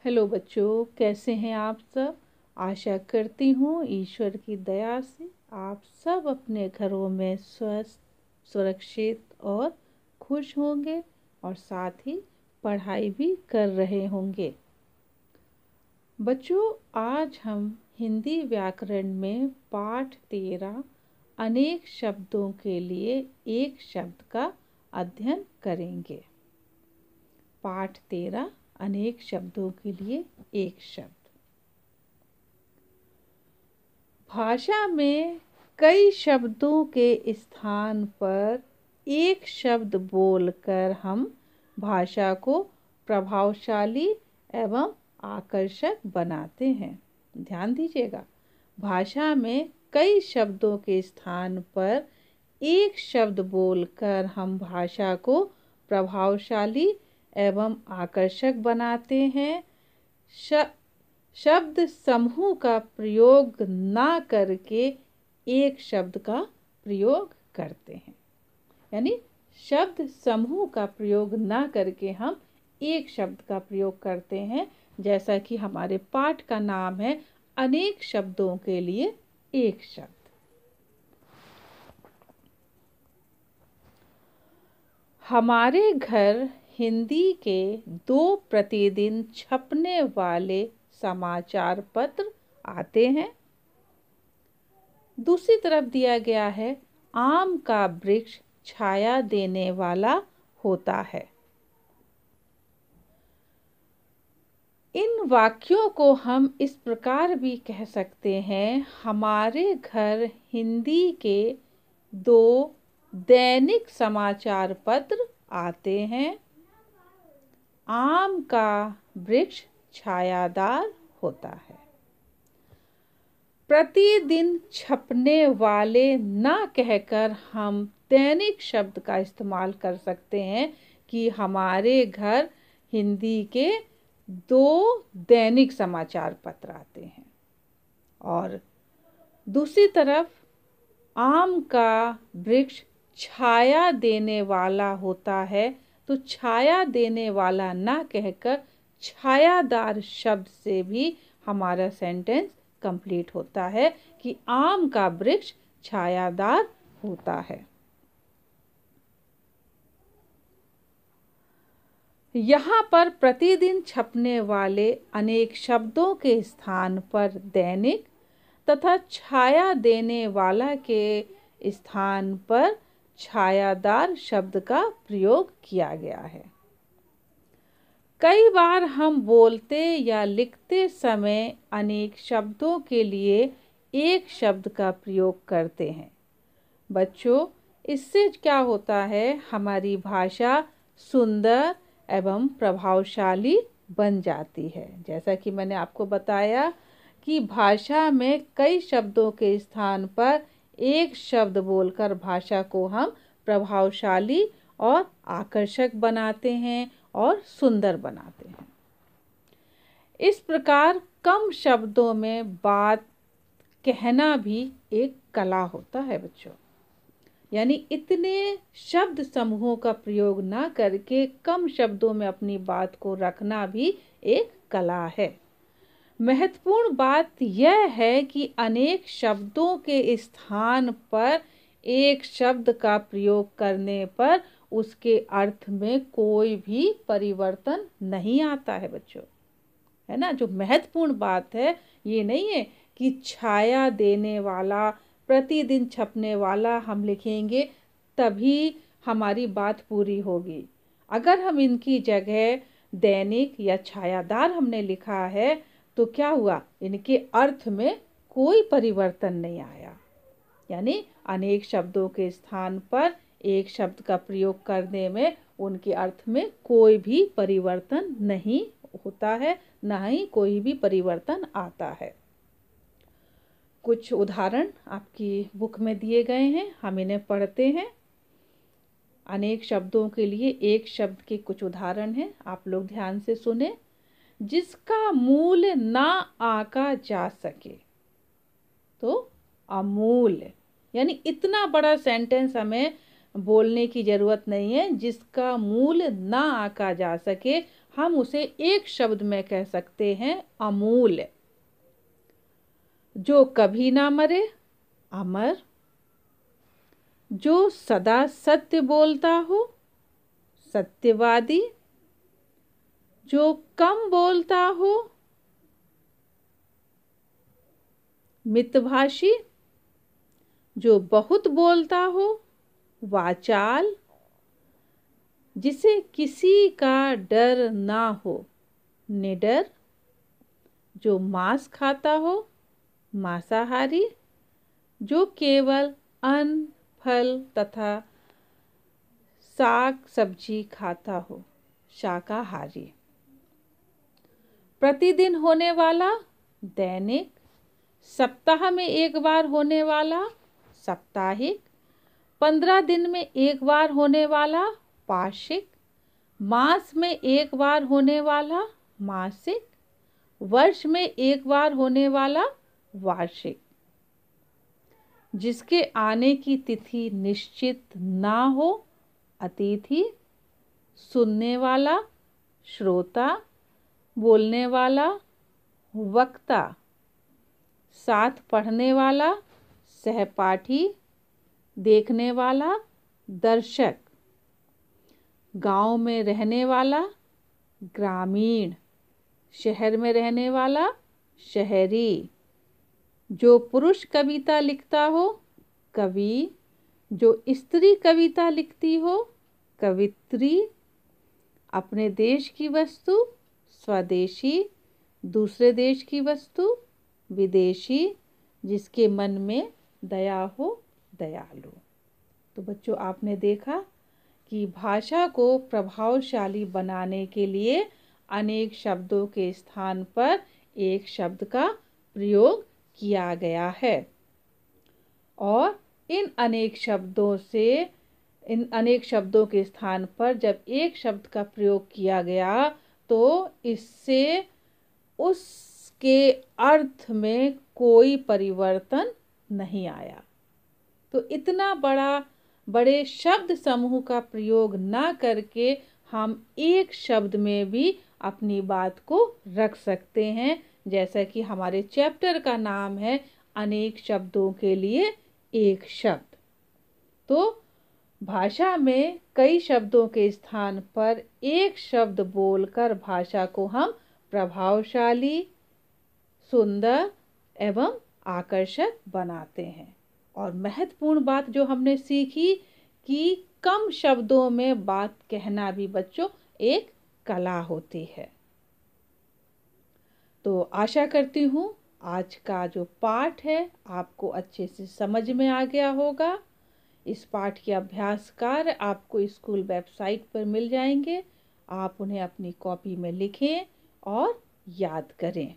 Hello बच्चों, कैसे हैं आप सब। आशा करती हूँ ईश्वर की दया से आप सब अपने घरों में स्वस्थ, सुरक्षित और खुश होंगे और साथ ही पढ़ाई भी कर रहे होंगे। बच्चों, आज हम हिंदी व्याकरण में पाठ 13 अनेक शब्दों के लिए एक शब्द का अध्ययन करेंगे। पाठ 13 अनेक शब्दों के लिए एक शब्द। भाषा में कई शब्दों के स्थान पर एक शब्द बोलकर हम भाषा को प्रभावशाली एवं आकर्षक बनाते हैं। ध्यान दीजिएगा, भाषा में कई शब्दों के स्थान पर एक शब्द बोलकर हम भाषा को प्रभावशाली एवं आकर्षक बनाते हैं। शब्द समूह का प्रयोग ना करके एक शब्द का प्रयोग करते हैं। यानी शब्द समूह का प्रयोग ना करके हम एक शब्द का प्रयोग करते हैं। जैसा कि हमारे पाठ का नाम है अनेक शब्दों के लिए एक शब्द। हमारे घर हिंदी के 2 प्रतिदिन छपने वाले समाचार पत्र आते हैं। दूसरी तरफ दिया गया है, आम का वृक्ष छाया देने वाला होता है। इन वाक्यों को हम इस प्रकार भी कह सकते हैं, हमारे घर हिंदी के 2 दैनिक समाचार पत्र आते हैं। आम का वृक्ष छायादार होता है। प्रतिदिन छपने वाले ना कहकर हम दैनिक शब्द का इस्तेमाल कर सकते हैं कि हमारे घर हिंदी के 2 दैनिक समाचार पत्र आते हैं। और दूसरी तरफ आम का वृक्ष छाया देने वाला होता है, तो छाया देने वाला ना कहकर छायादार शब्द से भी हमारा सेंटेंस कंप्लीट होता है कि आम का वृक्ष छायादार होता है। यहाँ पर प्रतिदिन छपने वाले अनेक शब्दों के स्थान पर दैनिक तथा छाया देने वाला के स्थान पर छायादार शब्द का प्रयोग किया गया है। कई बार हम बोलते या लिखते समय अनेक शब्दों के लिए एक शब्द का प्रयोग करते हैं। बच्चों, इससे क्या होता है, हमारी भाषा सुंदर एवं प्रभावशाली बन जाती है। जैसा कि मैंने आपको बताया कि भाषा में कई शब्दों के स्थान पर एक शब्द बोलकर भाषा को हम प्रभावशाली और आकर्षक बनाते हैं और सुंदर बनाते हैं। इस प्रकार कम शब्दों में बात कहना भी एक कला होता है बच्चों। यानी इतने शब्द समूहों का प्रयोग ना करके कम शब्दों में अपनी बात को रखना भी एक कला है। महत्वपूर्ण बात यह है कि अनेक शब्दों के स्थान पर एक शब्द का प्रयोग करने पर उसके अर्थ में कोई भी परिवर्तन नहीं आता है बच्चों, है ना। जो महत्वपूर्ण बात है ये नहीं है कि छाया देने वाला, प्रतिदिन छपने वाला हम लिखेंगे तभी हमारी बात पूरी होगी। अगर हम इनकी जगह दैनिक या छायादार हमने लिखा है तो क्या हुआ, इनके अर्थ में कोई परिवर्तन नहीं आया। यानी अनेक शब्दों के स्थान पर एक शब्द का प्रयोग करने में उनके अर्थ में कोई भी परिवर्तन नहीं होता है, ना ही कोई भी परिवर्तन आता है। कुछ उदाहरण आपकी बुक में दिए गए हैं, हम इन्हें पढ़ते हैं। अनेक शब्दों के लिए एक शब्द के कुछ उदाहरण हैं, आप लोग ध्यान से सुने। जिसका मूल ना आंका जा सके, तो अमूल्य। यानी इतना बड़ा सेंटेंस हमें बोलने की जरूरत नहीं है। जिसका मूल ना आंका जा सके, हम उसे एक शब्द में कह सकते हैं अमूल्य। जो कभी ना मरे, अमर। जो सदा सत्य बोलता हो, सत्यवादी। जो कम बोलता हो, मितभाषी। जो बहुत बोलता हो, वाचाल। जिसे किसी का डर ना हो, निडर। जो मांस खाता हो, मांसाहारी। जो केवल अन्न, फल तथा साग सब्जी खाता हो, शाकाहारी। प्रतिदिन होने वाला, दैनिक। सप्ताह में एक बार होने वाला, साप्ताहिक। 15 दिन में एक बार होने वाला, पाक्षिक। मास में एक बार होने वाला, मासिक। वर्ष में एक बार होने वाला, वार्षिक। जिसके आने की तिथि निश्चित ना हो, अतिथि। सुनने वाला, श्रोता। बोलने वाला, वक्ता। साथ पढ़ने वाला, सहपाठी। देखने वाला, दर्शक। गांव में रहने वाला, ग्रामीण। शहर में रहने वाला, शहरी। जो पुरुष कविता लिखता हो, कवि। जो स्त्री कविता लिखती हो, कवित्री। अपने देश की वस्तु, स्वदेशी। दूसरे देश की वस्तु, विदेशी। जिसके मन में दया हो, दयालु। तो बच्चों, आपने देखा कि भाषा को प्रभावशाली बनाने के लिए अनेक शब्दों के स्थान पर एक शब्द का प्रयोग किया गया है। और इन अनेक शब्दों के स्थान पर जब एक शब्द का प्रयोग किया गया तो इससे उसके अर्थ में कोई परिवर्तन नहीं आया। तो इतना बड़े शब्द समूह का प्रयोग ना करके हम एक शब्द में भी अपनी बात को रख सकते हैं। जैसा कि हमारे चैप्टर का नाम है, अनेक शब्दों के लिए एक शब्द। तो भाषा में कई शब्दों के स्थान पर एक शब्द बोलकर भाषा को हम प्रभावशाली, सुंदर एवं आकर्षक बनाते हैं। और महत्वपूर्ण बात जो हमने सीखी कि कम शब्दों में बात कहना भी बच्चों एक कला होती है। तो आशा करती हूँ आज का जो पाठ है आपको अच्छे से समझ में आ गया होगा। इस पाठ के अभ्यास कार्य आपको स्कूल वेबसाइट पर मिल जाएंगे। आप उन्हें अपनी कॉपी में लिखें और याद करें।